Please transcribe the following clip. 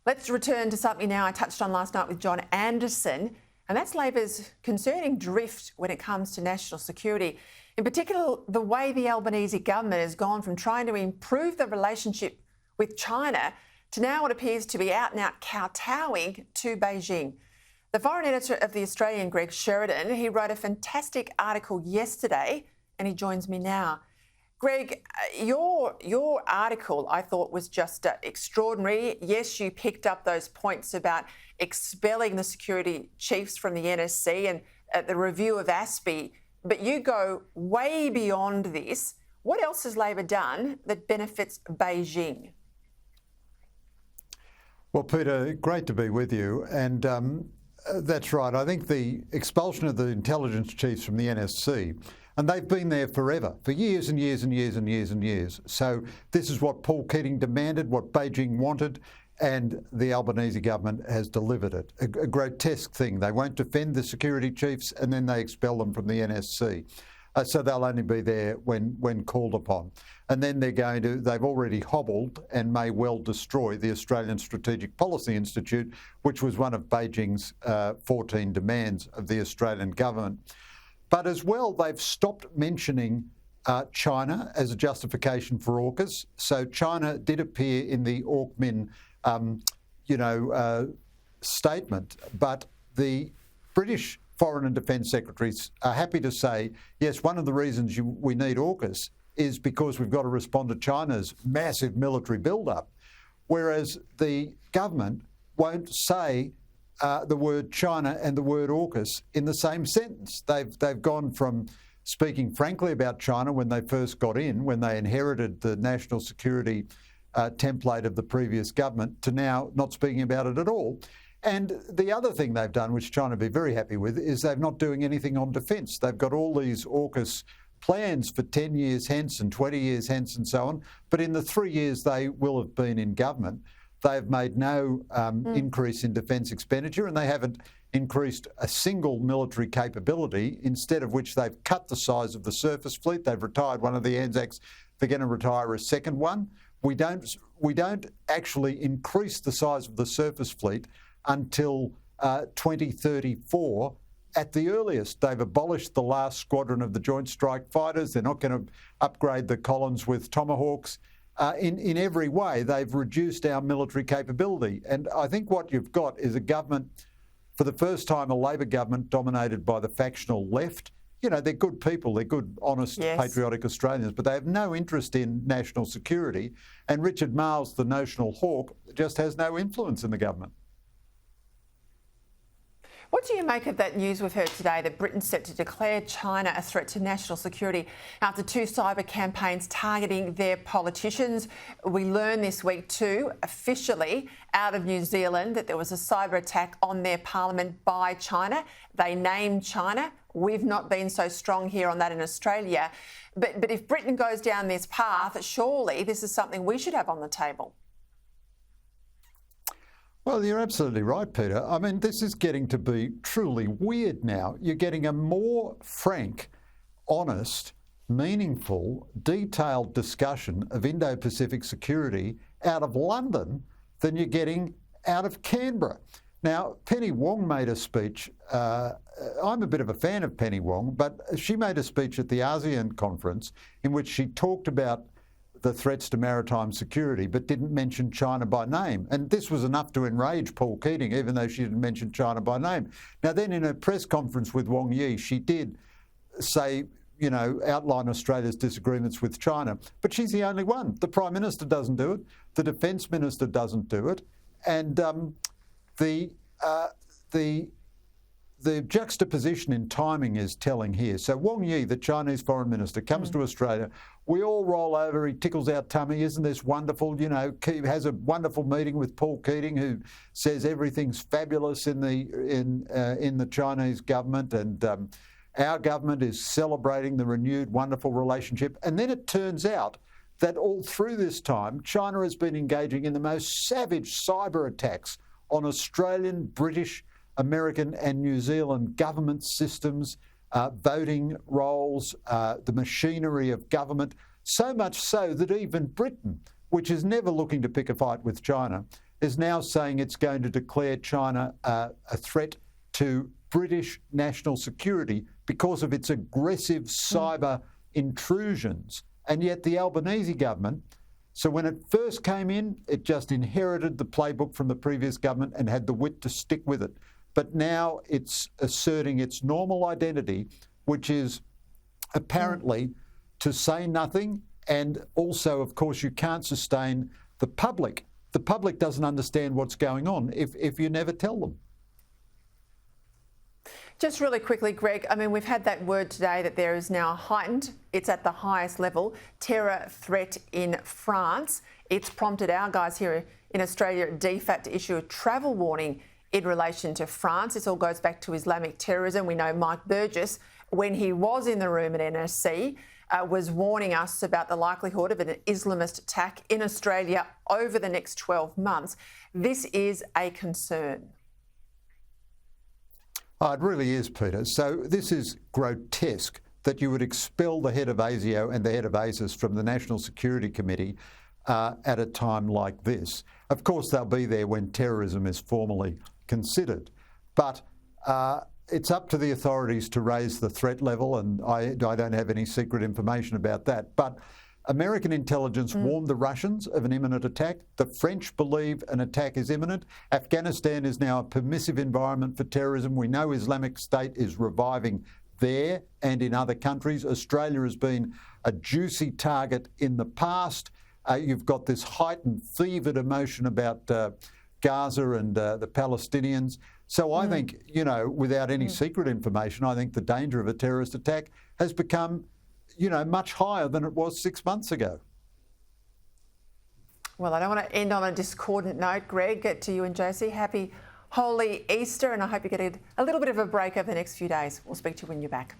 Let's return to something now I touched on last night with John Anderson, and that's Labor's concerning drift when it comes to national security. In particular, the way the Albanese government has gone from trying to improve the relationship with China to now what appears to be out-and-out kowtowing to Beijing. The foreign editor of The Australian, Greg Sheridan, he wrote a fantastic article yesterday, and he joins me now. Greg, your article, I thought, was just extraordinary. Yes, you picked up those points about expelling the security chiefs from the NSC and the review of ASPI, but you go way beyond this. What else has Labor done that benefits Beijing? Well, Peter, great to be with you. And that's right. I think the expulsion of the intelligence chiefs from the NSC, and they've been there forever, for years and years and years and years and years. So this is what Paul Keating demanded, what Beijing wanted, and the Albanese government has delivered it. A grotesque thing. They won't defend the security chiefs and then they expel them from the NSC. So they'll only be there when called upon. And then they've already hobbled and may well destroy the Australian Strategic Policy Institute, which was one of Beijing's 14 demands of the Australian government. But as well, they've stopped mentioning China as a justification for AUKUS. So China did appear in the AUKMIN, statement, but the British Foreign and Defence Secretaries are happy to say, yes, one of the reasons we need AUKUS is because we've got to respond to China's massive military build-up, whereas the government won't say the word China and the word AUKUS in the same sentence. They've gone from speaking frankly about China when they first got in, when they inherited the national security template of the previous government, to now not speaking about it at all. And the other thing they've done, which China will be very happy with, is they're not doing anything on defence. They've got all these AUKUS plans for 10 years hence and 20 years hence and so on. But in the 3 years they will have been in government, they've made no increase in defence expenditure, and they haven't increased a single military capability, instead of which they've cut the size of the surface fleet. They've retired one of the Anzacs. They're going to retire a second one. We don't actually increase the size of the surface fleet until 2034 at the earliest. They've abolished the last squadron of the Joint Strike Fighters. They're not going to upgrade the Collins with Tomahawks. In every way, they've reduced our military capability. And I think what you've got is a government, for the first time, a Labor government dominated by the factional left. You know, they're good people, they're good, honest, patriotic Australians, but they have no interest in national security. And Richard Marles, the notional hawk, just has no influence in the government. What do you make of that news we've heard today that Britain's set to declare China a threat to national security after 2 cyber campaigns targeting their politicians? We learned this week too, officially out of New Zealand, that there was a cyber attack on their parliament by China. They named China. We've not been so strong here on that in Australia. But if Britain goes down this path, surely this is something we should have on the table. Well, you're absolutely right, Peter. I mean, this is getting to be truly weird now. You're getting a more frank, honest, meaningful, detailed discussion of Indo-Pacific security out of London than you're getting out of Canberra. Now, Penny Wong made a speech. I'm a bit of a fan of Penny Wong, but she made a speech at the ASEAN conference in which she talked about the threats to maritime security, but didn't mention China by name. And this was enough to enrage Paul Keating, even though she didn't mention China by name. Now, then in a press conference with Wang Yi, she did say, you know, outline Australia's disagreements with China, but she's the only one. The Prime Minister doesn't do it. The Defence Minister doesn't do it. And the juxtaposition in timing is telling here. So Wang Yi, the Chinese Foreign Minister, comes to Australia. We all roll over. He tickles our tummy. Isn't this wonderful? You know, he has a wonderful meeting with Paul Keating, who says everything's fabulous in the Chinese government, and our government is celebrating the renewed wonderful relationship. And then it turns out that all through this time, China has been engaging in the most savage cyber attacks on Australian, British, American and New Zealand government systems, voting rolls, the machinery of government, so much so that even Britain, which is never looking to pick a fight with China, is now saying it's going to declare China a threat to British national security because of its aggressive cyber intrusions. And yet the Albanese government, so when it first came in, it just inherited the playbook from the previous government and had the wit to stick with it. But now it's asserting its normal identity, which is apparently to say nothing. And also, of course, you can't sustain the public. The public doesn't understand what's going on if you never tell them. Just really quickly, Greg, I mean, we've had that word today that there is now heightened, it's at the highest level, terror threat in France. It's prompted our guys here in Australia at DFAT to issue a travel warning in relation to France. This all goes back to Islamic terrorism. We know Mike Burgess, when he was in the room at NSC, was warning us about the likelihood of an Islamist attack in Australia over the next 12 months. This is a concern. Oh, it really is, Peter. So this is grotesque that you would expel the head of ASIO and the head of ASIS from the National Security Committee at a time like this. Of course, they'll be there when terrorism is formally considered. But it's up to the authorities to raise the threat level, and I don't have any secret information about that. But American intelligence warned the Russians of an imminent attack. The French believe an attack is imminent. Afghanistan is now a permissive environment for terrorism. We know Islamic State is reviving there and in other countries. Australia has been a juicy target in the past. You've got this heightened, fevered emotion about Gaza and the Palestinians. So I think, you know, without any secret information, I think the danger of a terrorist attack has become, you know, much higher than it was 6 months ago. Well, I don't want to end on a discordant note, Greg. Get to you and Josie. Happy Holy Easter, and I hope you get a little bit of a break over the next few days. We'll speak to you when you're back.